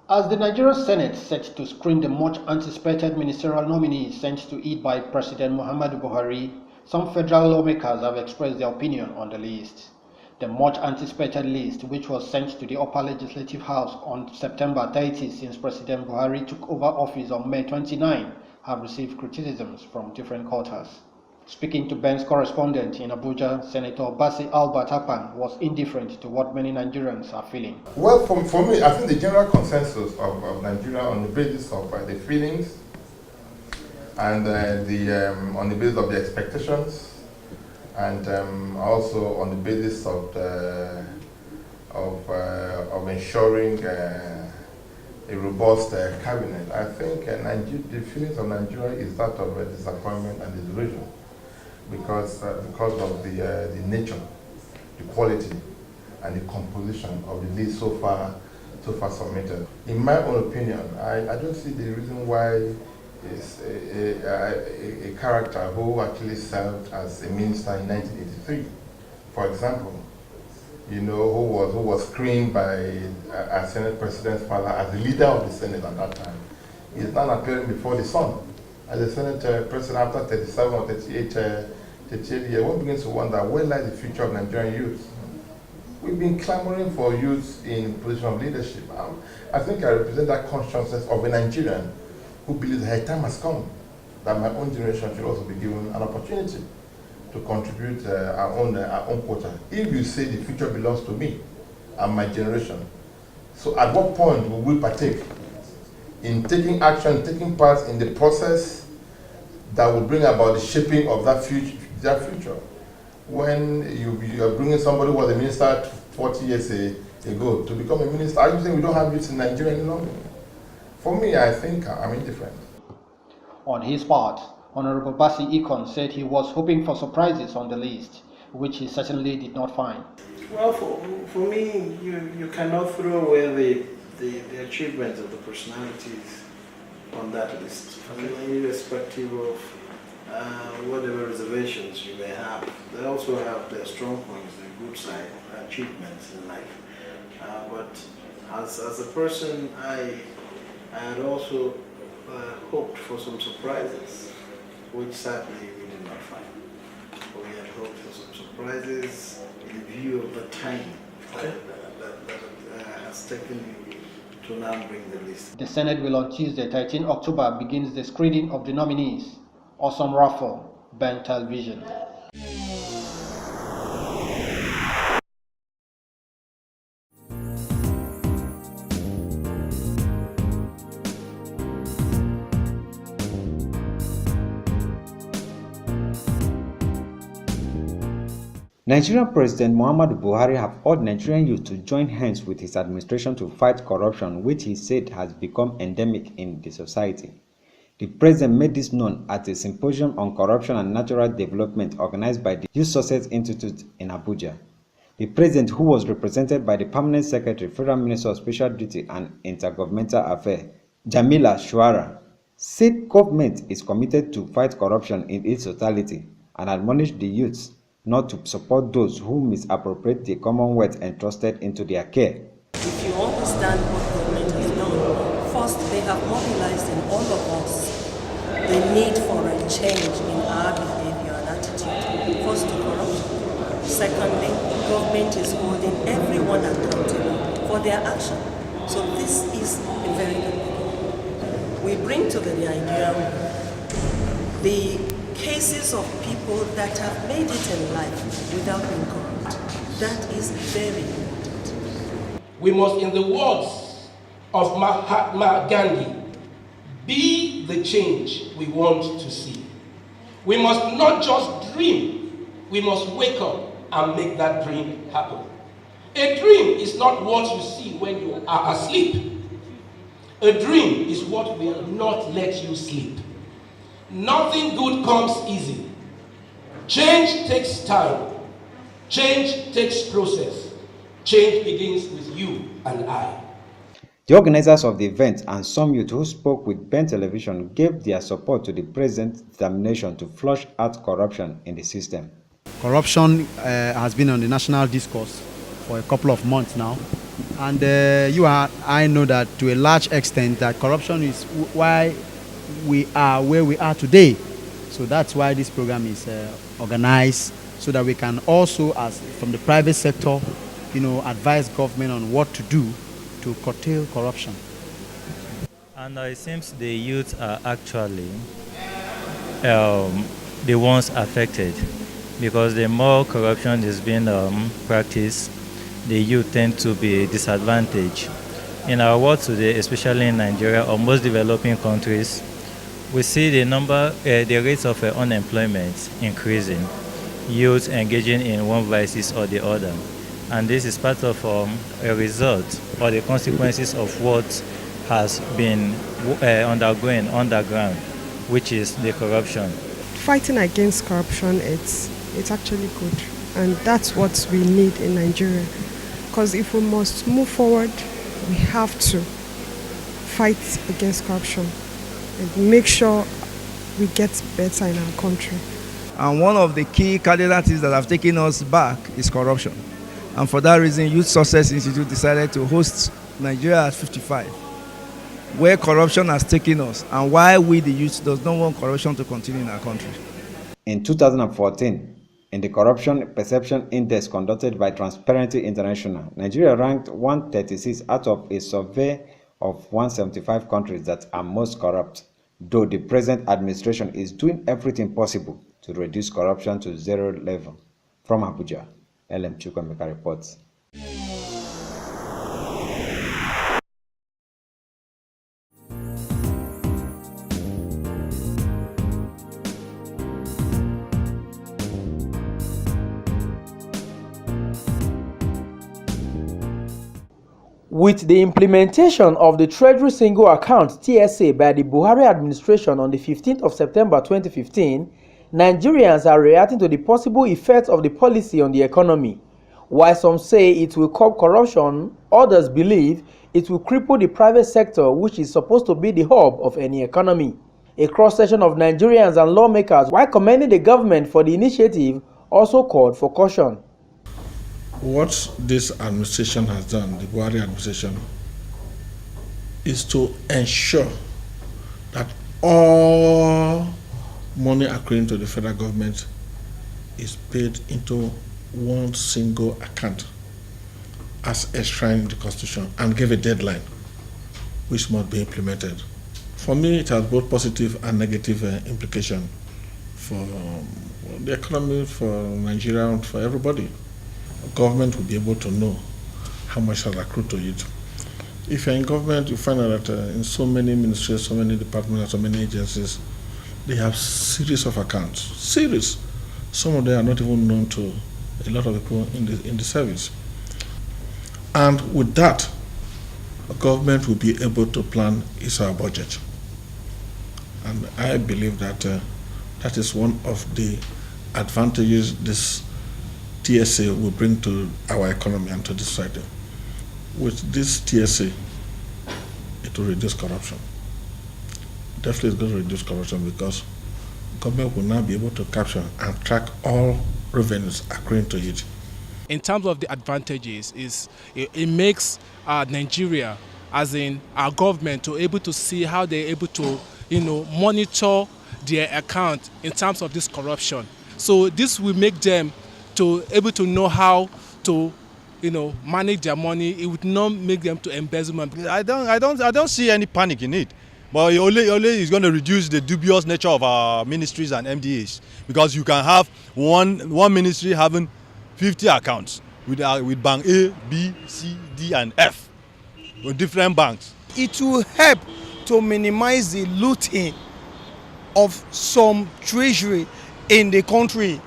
As the Nigerian Senate set to screen the much-anticipated ministerial nominees sent to it by President Muhammadu Buhari, some federal lawmakers have expressed their opinion on the list. The much-anticipated list, which was sent to the Upper Legislative House on September 30 since President Buhari took over office on May 29, have received criticisms from different quarters. Speaking to Ben's correspondent in Abuja, Senator Basi Albert Apan was indifferent to what many Nigerians are feeling. Well, for me, I think the general consensus of Nigeria on the basis of the feelings and on the basis of the expectations and also on the basis of ensuring a robust cabinet. I think the feelings of Nigeria is that of disappointment and disillusion because of the nature, the quality, and the composition of the list so far submitted. In my own opinion, I don't see the reason why is a character who actually served as a minister in 1983, for example, who was screened by a Senate President's father as the leader of the Senate at that time, is now appearing before the sun as a Senate President after 37 or 38 years. One begins to wonder, where lies the future of Nigerian youth? We've been clamoring for youth in position of leadership. I think I represent that consciousness of a Nigerian who believes that time has come, that my own generation should also be given an opportunity to contribute our own quota. If you say the future belongs to me and my generation, so at what point will we partake in taking action, taking part in the process that will bring about the shaping of that future? When you are bringing somebody who was a minister 40 years ago to become a minister, are you saying we don't have youth in Nigeria any longer? For me, I think I'm indifferent. On his part, Honorable Basi Ikon said he was hoping for surprises on the list, which he certainly did not find. Well, for me, you cannot throw away the achievements of the personalities on that list, irrespective of whatever reservations you may have. They also have their strong points, their good side, achievements in life. But as a person, I had also hoped for some surprises, which sadly we did not find. We had hoped for some surprises in view of the time that has taken to now bring the list. The Senate will on Tuesday, 13 October, begins the screening of the nominees. Awesome Raffle, Ben Television. Nigerian President Muhammadu Buhari have urged Nigerian youth to join hands with his administration to fight corruption, which he said has become endemic in the society. The president made this known at a symposium on corruption and natural development organized by the Youth Success Institute in Abuja. The president, who was represented by the Permanent Secretary, Federal Minister of Special Duty and Intergovernmental Affairs, Jamila Shuara, said government is committed to fight corruption in its totality and admonished the youths not to support those who misappropriate the commonwealth entrusted into their care. If you understand what government has done, first, they have mobilized in all of us the need for a change in our behavior and attitude. First, to corruption. Secondly, government is holding everyone accountable for their action. So this is a very good thing. We bring to the idea the cases of people that have made it in life without being corrupt. That is very important. We must, in the words of Mahatma Gandhi, be the change we want to see. We must not just dream, we must wake up and make that dream happen. A dream is not what you see when you are asleep. A dream is what will not let you sleep. Nothing good comes easy. Change takes time. Change takes process. Change begins with you and I. The organizers of the event and some youth who spoke with Ben Television gave their support to the president's determination to flush out corruption in the system. Corruption has been on the national discourse for a couple of months now, And I know that to a large extent that corruption is why we are where we are today. So that's why this program is organized, so that we can also, as from the private sector, advise government on what to do to curtail corruption. And it seems the youth are actually the ones affected, because the more corruption is being practiced, the youth tend to be disadvantaged. In our world today, especially in Nigeria or most developing countries, we see the rates of unemployment increasing, youth engaging in one vices or the other. And this is part of a result or the consequences of what has been undergoing underground, which is the corruption. Fighting against corruption, it's actually good, and that's what we need in Nigeria. Because if we must move forward, we have to fight against corruption and make sure we get better in our country. And one of the key cardinalities that have taken us back is corruption. And for that reason, Youth Success Institute decided to host Nigeria at 55, where corruption has taken us and why we, the youth, does not want corruption to continue in our country. In 2014, in the Corruption Perception Index conducted by Transparency International, Nigeria ranked 136 out of a survey of 175 countries that are most corrupt, though the present administration is doing everything possible to reduce corruption to zero level. From Abuja, LM Chukwemeka reports. With the implementation of the Treasury Single Account (TSA) by the Buhari administration on the 15th of September 2015, Nigerians are reacting to the possible effects of the policy on the economy. While some say it will curb corruption, others believe it will cripple the private sector, which is supposed to be the hub of any economy. A cross-section of Nigerians and lawmakers, while commending the government for the initiative, also called for caution. What this administration has done, the Buhari administration, is to ensure that all money accruing to the federal government is paid into one single account as enshrined in the Constitution, and give a deadline which must be implemented. For me, it has both positive and negative implication for the economy, for Nigeria, and for everybody. Government will be able to know how much has accrued to it. If you're in government, you find out that in so many ministries, so many departments, so many agencies, they have series of accounts. Series. Some of them are not even known to a lot of people in the service. And with that, the government will be able to plan its budget. And I believe that that is one of the advantages this TSA will bring to our economy and to this society. With this TSA, it will reduce corruption. Definitely it's going to reduce corruption, because government will now be able to capture and track all revenues accruing to it. In terms of the advantages, it makes Nigeria, as in our government, to able to see how they're able to monitor their account in terms of this corruption. So this will make them to able to know how to manage their money. It would not make them to embezzlement. I don't see any panic in it, but it only is going to reduce the dubious nature of our ministries and MDAs, because you can have one ministry having 50 accounts with bank A, B, C, D, and F with different banks. It will help to minimize the looting of some treasury in the country.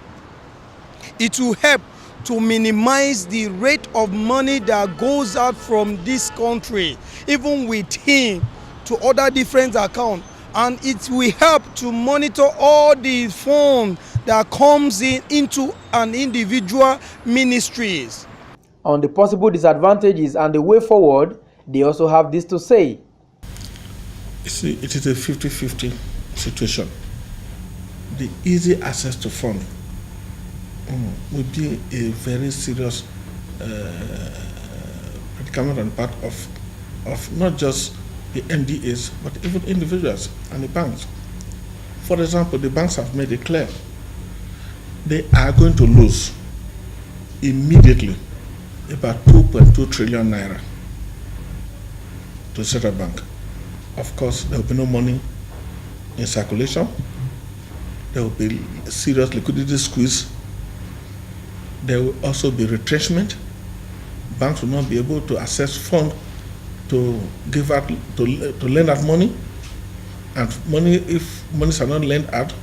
It will help to minimize the rate of money that goes out from this country, even within, to other different accounts. And it will help to monitor all the funds that comes into an individual ministries. On the possible disadvantages and the way forward, they also have this to say. You see, it is a 50-50 situation. The easy access to funds will be a very serious coming on the part of not just the MDAs, but even individuals and the banks. For example, the banks have made it clear they are going to lose immediately about 2.2 trillion naira to Central Bank. Of course, there will be no money in circulation. There will be serious liquidity squeeze. There will also be retrenchment. Banks will not be able to access funds to give out to lend out money, and if monies are not lent out,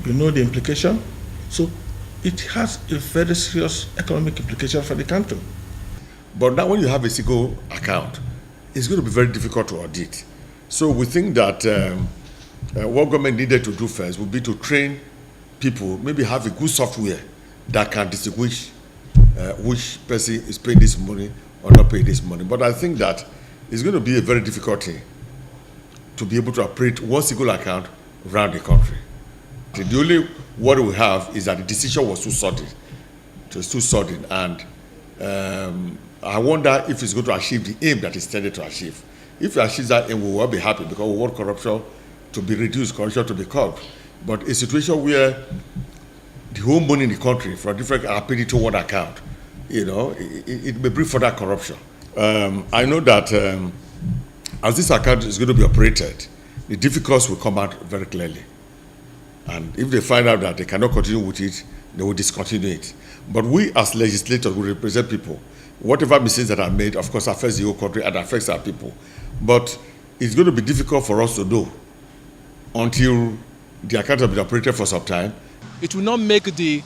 you know the implication. So it has a very serious economic implication for the country. But now when you have a single account, it's going to be very difficult to audit. So we think that what government needed to do first would be to train people, maybe have a good software that can distinguish which person is paying this money or not paying this money. But I think that it's going to be a very difficult thing to be able to operate one single account around the country. The only worry we have is that the decision was too sudden. It was too sudden, and I wonder if it's going to achieve the aim that it's intended to achieve. If it achieves that aim, we will be happy because we want corruption to be reduced, corruption to be curbed. But a situation where the whole money in the country from different are paid into one account, it may bring further corruption. I know that as this account is going to be operated, the difficulties will come out very clearly. And if they find out that they cannot continue with it, they will discontinue it. But we as legislators will represent people. Whatever mistakes that are made, of course, affects the whole country and affects our people. But it's going to be difficult for us to do until the account has been operated for some time. It will not make the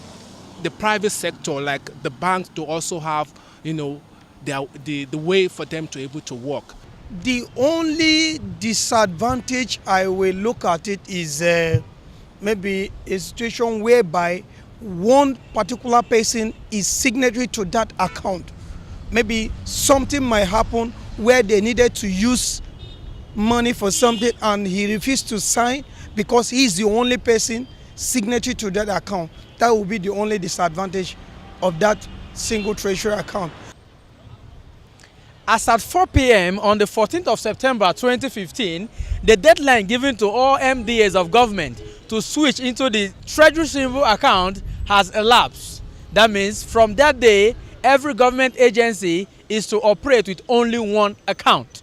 private sector, like the banks, to also have, the way for them to be able to work. The only disadvantage I will look at it is maybe a situation whereby one particular person is signatory to that account. Maybe something might happen where they needed to use money for something and he refused to sign because he's the only person signatory to that account. That will be the only disadvantage of that single treasury account. As at 4 p.m. on the 14th of September 2015, the deadline given to all MDAs of government to switch into the treasury single account has elapsed. That means from that day, every government agency is to operate with only one account.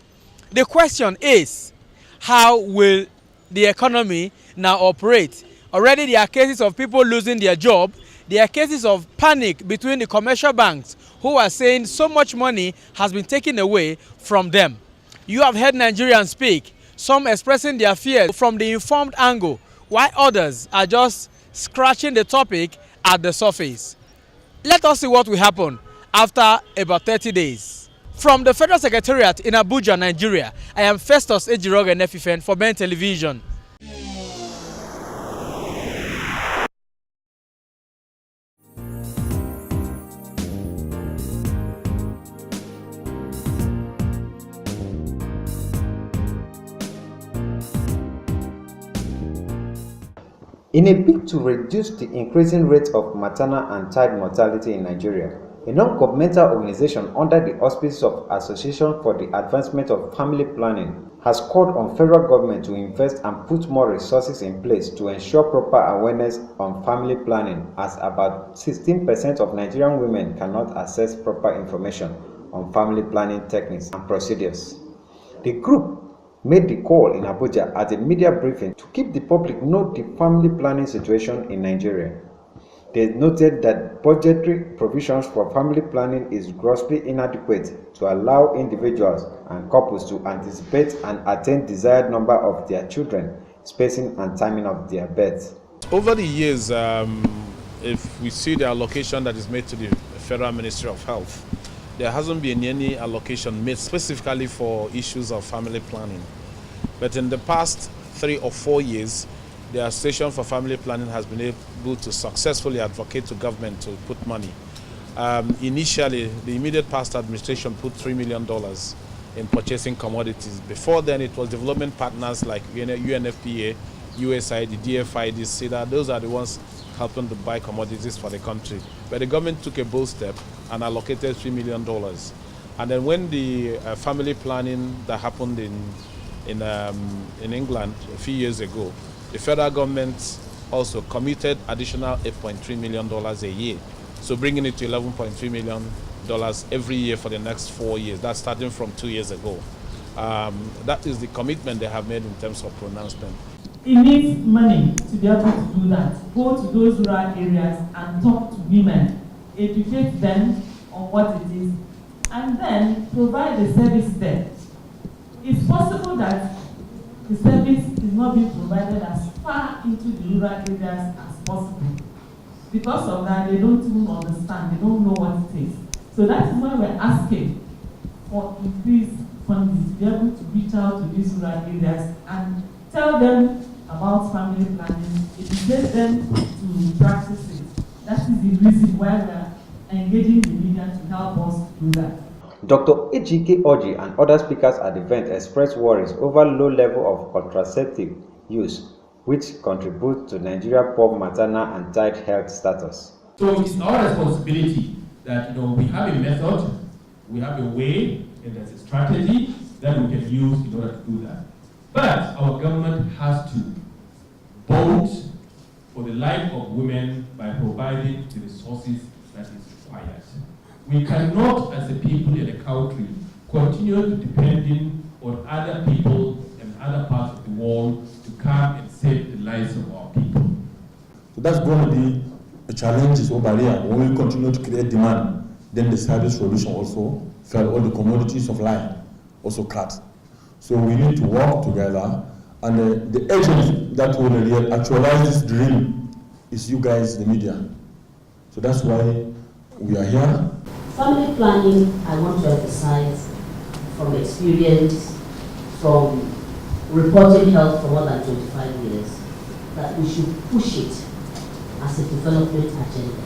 The question is, how will the economy now operate? Already there are cases of people losing their job. There are cases of panic between the commercial banks who are saying so much money has been taken away from them. You have heard Nigerians speak, some expressing their fears from the informed angle, while others are just scratching the topic at the surface. Let us see what will happen after about 30 days. From the Federal Secretariat in Abuja, Nigeria, I am Festus Ejiroga Nefifen for Ben Television. In a bid to reduce the increasing rate of maternal and child mortality in Nigeria, a non-governmental organization under the auspices of Association for the Advancement of Family Planning has called on federal government to invest and put more resources in place to ensure proper awareness on family planning, as about 16% of Nigerian women cannot access proper information on family planning techniques and procedures. The group made the call in Abuja at a media briefing to keep the public know the family planning situation in Nigeria. They noted that budgetary provisions for family planning is grossly inadequate to allow individuals and couples to anticipate and attain desired number of their children, spacing and timing of their births. Over the years, if we see the allocation that is made to the Federal Ministry of Health, there hasn't been any allocation made specifically for issues of family planning. But in the past 3 or 4 years, the Association for Family Planning has been able to successfully advocate to government to put money. Initially, the immediate past administration put $3 million in purchasing commodities. Before then, it was development partners like UNFPA, USAID, DFI, CEDA. Those are the ones helping to buy commodities for the country. But the government took a bold step and allocated $3 million. And then when the family planning that happened in England a few years ago, the federal government also committed additional $8.3 million a year. So bringing it to $11.3 million every year for the next 4 years. That's starting from 2 years ago. That is the commitment they have made in terms of pronouncement. It needs money to be able to do that. Go to those rural areas and talk to women, educate them on what it is, and then provide the service there. It's possible that the service is not being provided as far into the rural areas as possible. Because of that, they don't even understand, they don't know what it is. So that is why we're asking for increased funding to be able to reach out to these rural areas and tell them about family planning, educate them to practice it. That is the reason why we're engaging the media to help us do that. Dr. Ejike Oji and other speakers at the event expressed worries over low level of contraceptive use, which contributes to Nigeria's poor maternal and child health status. So it's our responsibility that we have a method, we have a way, and there's a strategy that we can use in order to do that. But our government has to vote for the life of women by providing the resources that is required. We cannot, as a people in a country, continue to depending on other people and other parts of the world to come and save the lives of our people. So that's going to be a challenge or barrier. When we continue to create demand, then the service solution also fell, all the commodities of life also cut. So we need to work together, and the agent that will actualize this dream is you guys, the media. So that's why we are here. Family planning, I want to emphasize from experience, from reporting health for more than 25 years, that we should push it as a development agenda,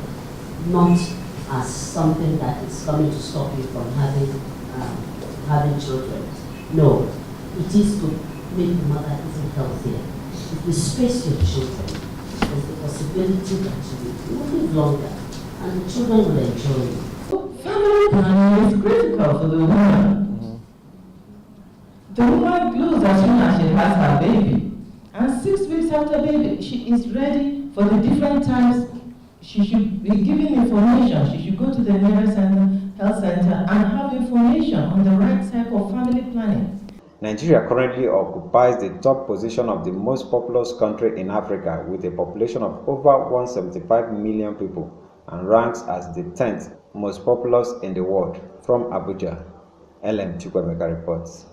not as something that is coming to stop you from having children. No, it is to make the mother even healthier. If you space your children, there's the possibility that you will live longer and the children will enjoy it. Family planning is critical for the woman. The woman feels as soon as she has her baby, and 6 weeks after baby, she is ready for the different times she should be given information. She should go to the nearest health center and have information on the right type of family planning. Nigeria currently occupies the top position of the most populous country in Africa with a population of over 175 million people and ranks as the 10th most populous in the world. From Abuja, LM Chukwemeka reports.